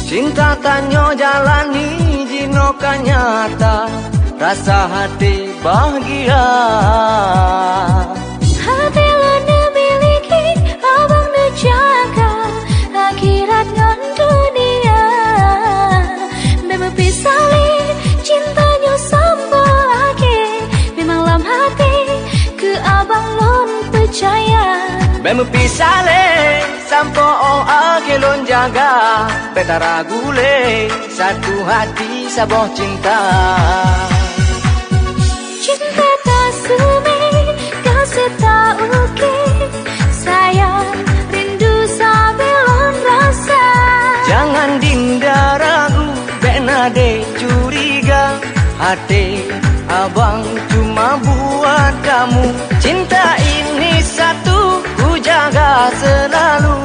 Cinta tanyo jalani jinokan nyata, rasa hati bahagia. Hati lo ne miliki, abang ne jaga, akhirat ngan dunia. Memang pisah li, cintanya sampai akhir. Memang lam hati, ke abang lon percaya. Memang pisah le, sampai orang akhir lon jaga. Beta ragu le, satu hati saboh cinta. Cinta tak sumi, kasih tak ukir. Sayang, rindu sabelon rasa. Jangan dinda ragu, bena de curiga. Hati abang cuma buat kamu. Cinta ini satu, ku jaga selalu.